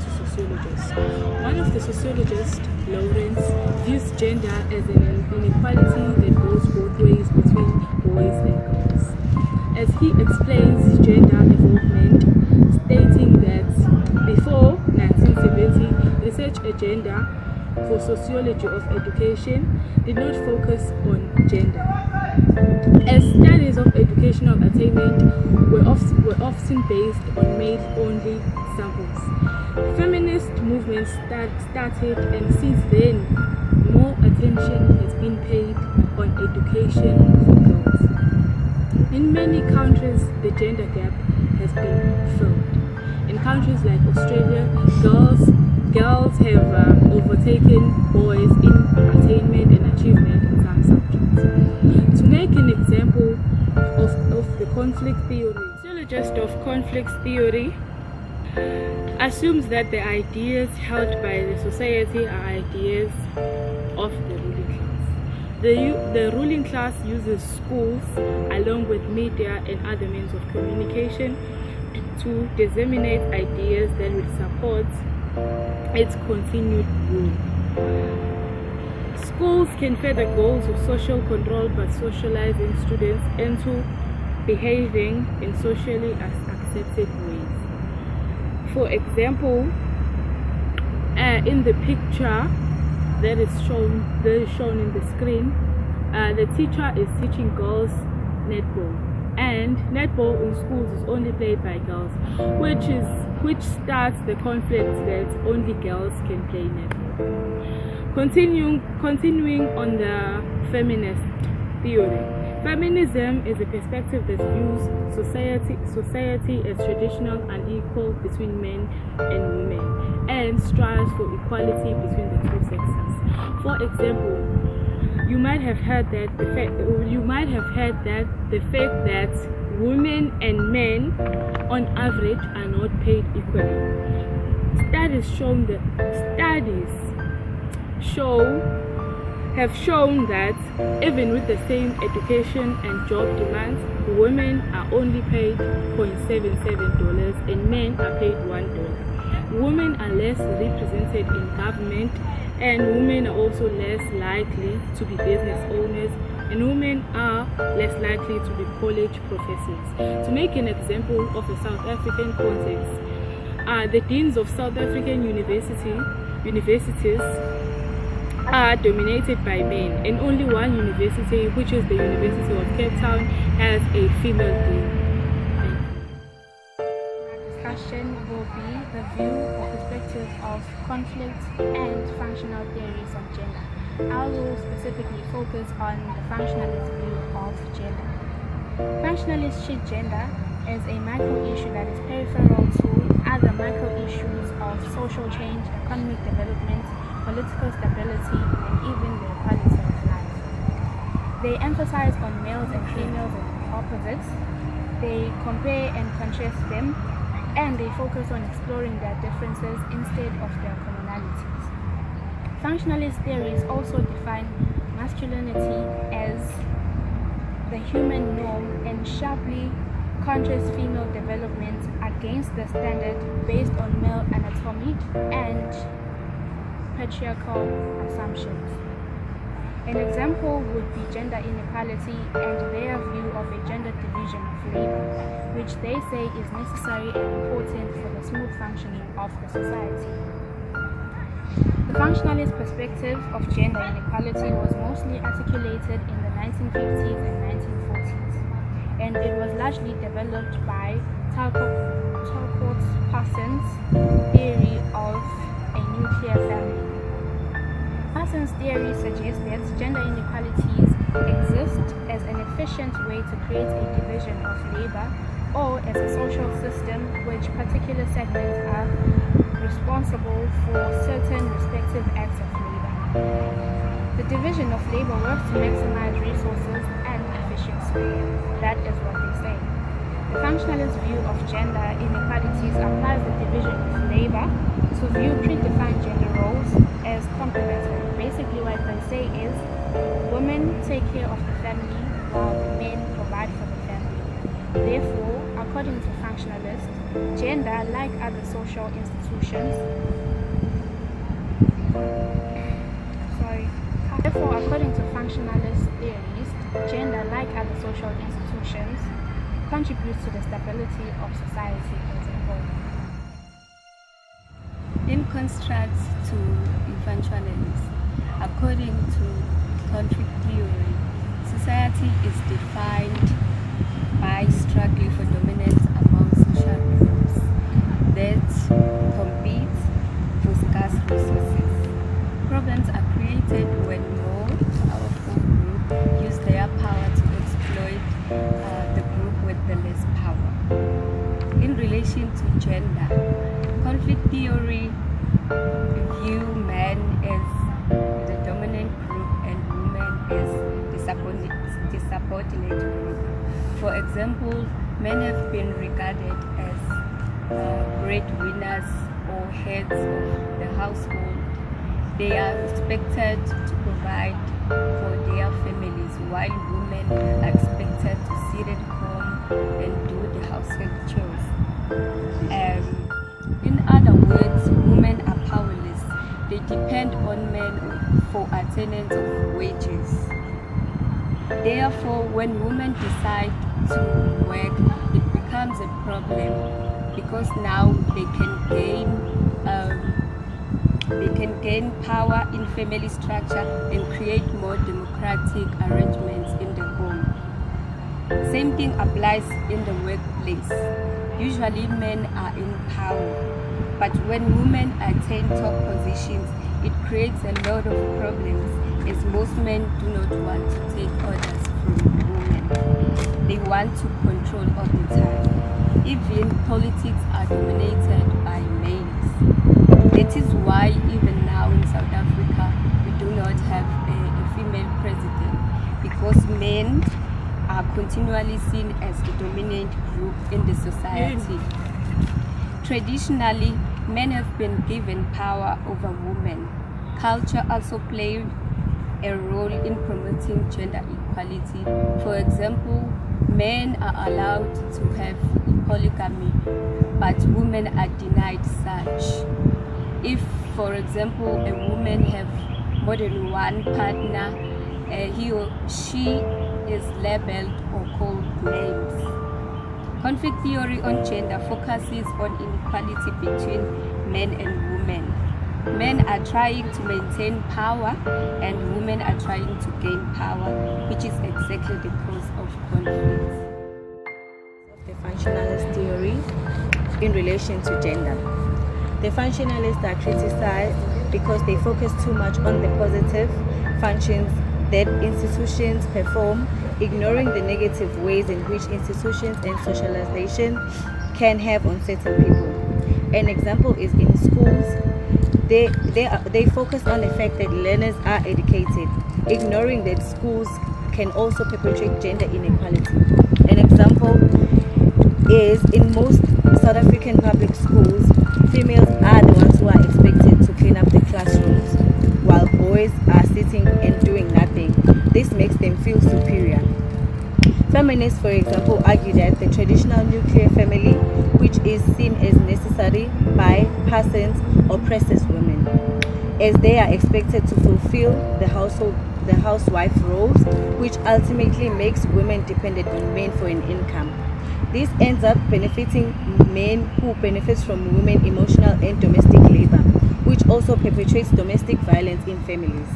to sociologists. One of the sociologists, Lawrence, views gender as an inequality that goes both ways between boys and girls. As he explains gender evolvement, stating that before 1970, research agenda for sociology of education did not focus on gender, as studies of educational attainment were often based on male-only samples. Feminist movements started, and since then, more attention has been paid on education for girls. In many countries, the gender gap has been filled. In countries like Australia, girls have overtaken boys in attainment and achievement in some subjects. To make an example of the conflict theory, the sociologist of conflict theory assumes that the ideas held by the society are ideas of the ruling class. The ruling class uses schools along with media and other means of communication to disseminate ideas that will support its continued rule. Schools can further goals of social control by socializing students into behaving in socially accepted ways. For example, in the picture that is shown in the screen, the teacher is teaching girls netball, and netball in schools is only played by girls, which starts the conflict that only girls can play netball. Continuing on the feminist theory. Feminism is a perspective that views society as traditional unequal between men and women and strives for equality between the two sexes. For example, you might have heard that the fact that women and men on average are not paid equally. Have shown that even with the same education and job demands, women are only paid $0.77 and men are paid $1. Women are less represented in government, and women are also less likely to be business owners, and women are less likely to be college professors. To make an example of a South African context, the deans of South African universities are dominated by men, and only one university, which is the University of Cape Town, has a female dean. Our discussion will be the view or perspective of conflict and functional theories of gender. I will specifically focus on the functionalist view of gender. Functionalists treat gender as a micro issue that is peripheral to other micro issues of social change, economic development, political stability, and even the quality of life. They emphasize on males and females as opposites. They compare and contrast them, and they focus on exploring their differences instead of their commonalities. Functionalist theories also define masculinity as the human norm and sharply contrast female development against the standard based on male anatomy and patriarchal assumptions. An example would be gender inequality and their view of a gender division of labor, which they say is necessary and important for the smooth functioning of the society. The functionalist perspective of gender inequality was mostly articulated in the 1950s and 1940s, and it was largely developed by Talcott Parsons' theory of a nuclear family. Parsons' theory suggests that gender inequalities exist as an efficient way to create a division of labor, or as a social system which particular segments are responsible for certain respective acts of labor. The division of labor works to maximize resources and efficiency. That is what they say. The functionalist view of gender inequalities applies the division of labor to view predefined gender roles as complementary. Basically what they say is women take care of the family while men provide for the family. Therefore, according to functionalist, gender, like other social institutions, Therefore, according to functionalist theories, gender, like other social institutions, contributes to the stability of society as a whole. In contrast to eventualists, according to conflict theory, society is defined by struggling for dominance among social groups that compete for scarce resources. Problems are created when more powerful groups use their power to exploit the group with the less power. In relation to gender, conflict theory view men as the dominant group and women as the subordinate group. For example, men have been regarded as breadwinners or heads of the household. They are expected to provide for their families, while women are expected to sit at home and do the household chores. In other words, women are powerless. They depend on men for attainment of wages. Therefore, when women decide to work, it becomes a problem because now they can gain power in family structure and create more democratic arrangements in the home. Same thing applies in the workplace. Usually men are in power, but when women attain top positions, it creates a lot of problems as most men do not want to take orders from women. They want to control all the time. Even politics are dominated by males. That is why even now in South Africa we do not have a female president, because men are continually seen as the dominant group in the society. Traditionally, men have been given power over women. Culture also plays a role in promoting gender equality. For example, men are allowed to have polygamy, but women are denied such. If, for example, a woman have more than one partner, he or she is labeled or called names. Conflict theory on gender focuses on inequality between men and women. Men are trying to maintain power and women are trying to gain power, which is exactly the cause of conflict. The functionalist theory in relation to gender. The functionalists are criticized because they focus too much on the positive functions that institutions perform, ignoring the negative ways in which institutions and socialization can have on certain people. An example is in schools. They focus on the fact that learners are educated, ignoring that schools can also perpetuate gender inequality. An example is in most South African public schools, females are the ones who are expected to clean up the classrooms, while boys are sitting and doing nothing. This makes them feel superior. Feminists, for example, argue that the traditional nuclear family, which is seen as necessary by persons, oppresses women, as they are expected to fulfill the housewife roles, which ultimately makes women dependent on men for an income. This ends up benefiting men who benefit from women emotional and domestic labor, which also perpetuates domestic violence in families.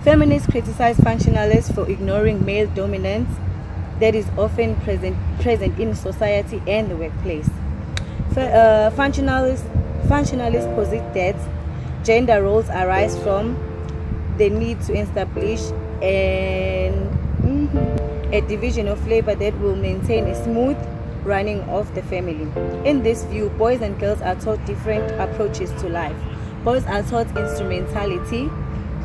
Feminists criticize functionalists for ignoring male dominance that is often present in society and the workplace. Functionalists posit that gender roles arise from the need to establish a division of labor that will maintain a smooth running of the family. In this view, boys and girls are taught different approaches to life. Boys are taught instrumentality,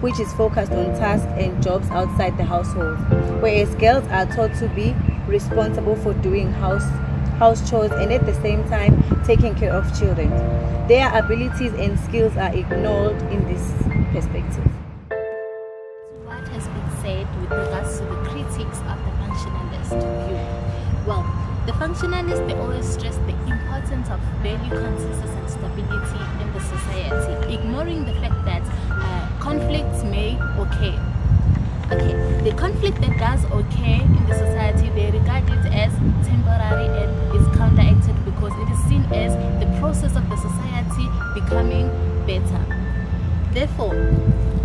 which is focused on tasks and jobs outside the household, whereas girls are taught to be responsible for doing house chores and at the same time taking care of children. Their abilities and skills are ignored in this perspective. What has been said with regards to the critics of the functionalist view? Well, the functionalists, they always stress the importance of value consensus and stability in the society, ignoring the fact that conflicts may occur. Okay, the conflict that does occur in the society, they regard it as temporary and is counteracted because it is seen as the process of the society becoming better. Therefore,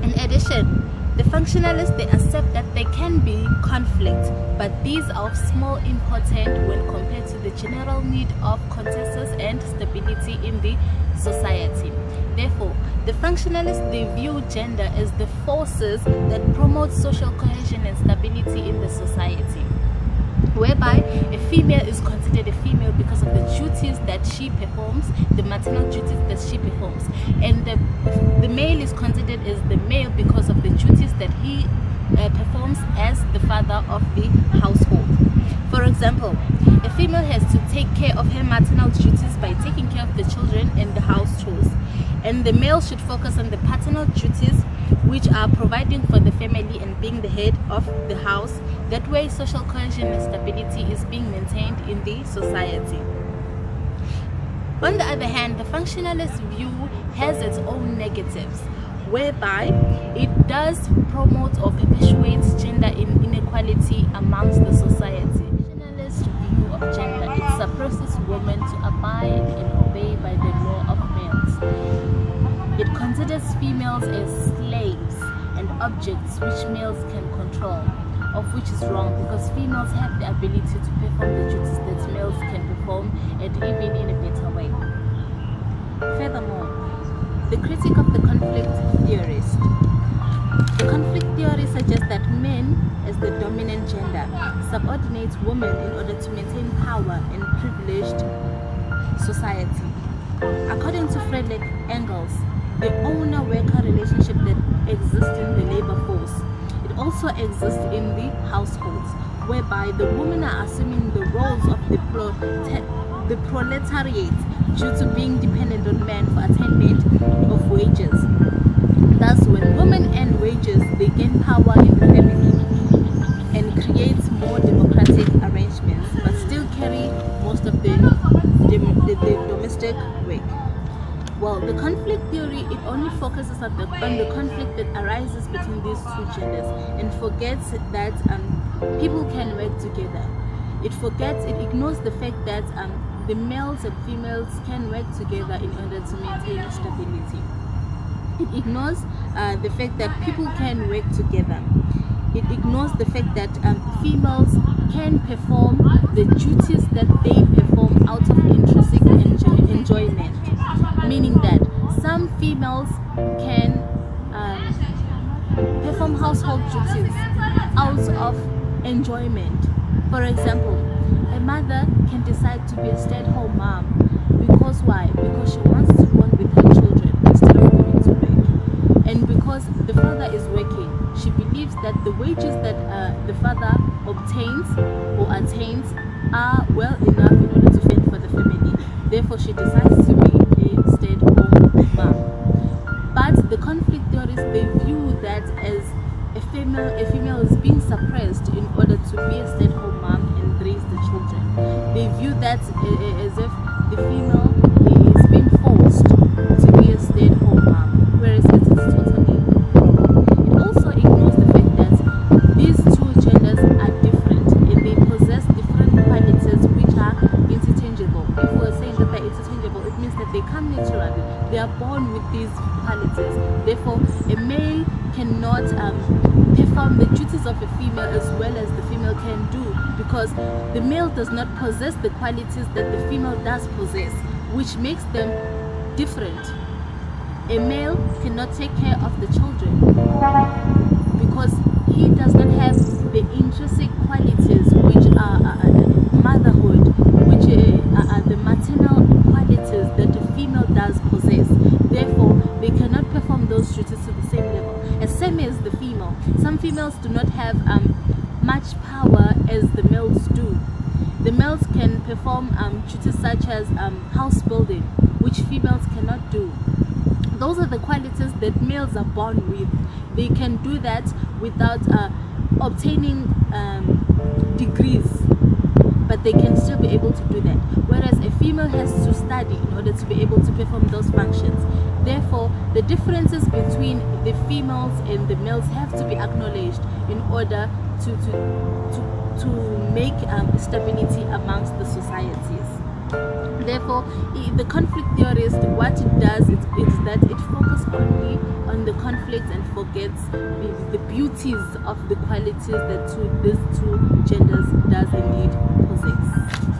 in addition, the functionalists, they accept that there can be conflict, but these are of small importance when compared to the general need of consensus and stability in the society. Therefore, the functionalists, they view gender as the forces that promote social cohesion and stability in the society, whereby a female is considered a female because of the duties that she performs, the maternal duties that she performs, and the male is considered as the male because of the duties that he performs as the father of the household. For example, a female has to take care of her maternal duties by taking care of the children and the house chores, and the male should focus on the paternal duties, which are providing for the family and being the head of the house. That way, social cohesion and stability is being maintained in the society. On the other hand, the functionalist view has its own negatives, whereby it does promote or perpetuate gender inequality amongst the society. The functionalist view of gender, it suppresses women to abide and obey by the law of males. It considers females as slaves and objects which males can control, of which is wrong because females have the ability to perform the duties that males can perform, and even in a better way. Furthermore, the critique of the conflict theorist. The conflict theory suggests that men, as the dominant gender, subordinate women in order to maintain power in privileged society. According to Friedrich Engels, the owner-worker relationship that exists in the labor force, it also exists in the households, whereby the women are assuming the roles of the proletariat due to being dependent on men for attainment of wages. Thus, when women earn wages, they gain power in the family and create more democratic arrangements, but still carry most of the domestic work. Well, the conflict theory, it only focuses on the conflict that arises between these two genders and forgets that people can work together. It ignores the fact that the males and females can work together in order to maintain stability. It ignores the fact that people can work together. It ignores the fact that females can perform the duties that they perform out of intrinsic enjoyment, meaning that some females can perform household duties out of enjoyment. For example, a mother can decide to be a stay-at-home mom because why? Because she wants to bond with her children instead of going to work, and because the father is working, she believes that the wages that the father obtains or attains are well enough in order to fend for the family. Therefore, she decides to be a stay-at-home mom. But the conflict theorists, they view that as a female is being suppressed in order to be a stay-at-home mom and raise the children. They view that as if the female is being forced to be a stay-at-home mom, whereas it is totally wrong. It also ignores the fact that these two genders are different and they possess different qualities which are interchangeable. If we're saying that they're interchangeable, it means that they come naturally. They are born with these qualities. Therefore, a male cannot perform the duties of a female as well as the female can do, because the male does not possess the qualities that the female does possess, which makes them different. A male cannot take care of the children because he does not have the intrinsic qualities which are motherhood, which are the maternal qualities that the female does possess. Therefore, they cannot perform those duties to the same level. As same as the female, some females do not have much power as the males do. The males can perform duties such as house building, which females cannot do. Those are the qualities that males are born with. They can do that without obtaining degrees. but they can still be able to do that. Whereas a female has to study in order to be able to perform those functions. Therefore, the differences between the females and the males have to be acknowledged in order to make stability amongst the societies. Therefore, the conflict theorist, what it does is that it focuses only on the conflict and forgets the beauties of the qualities that these two genders does indeed possess.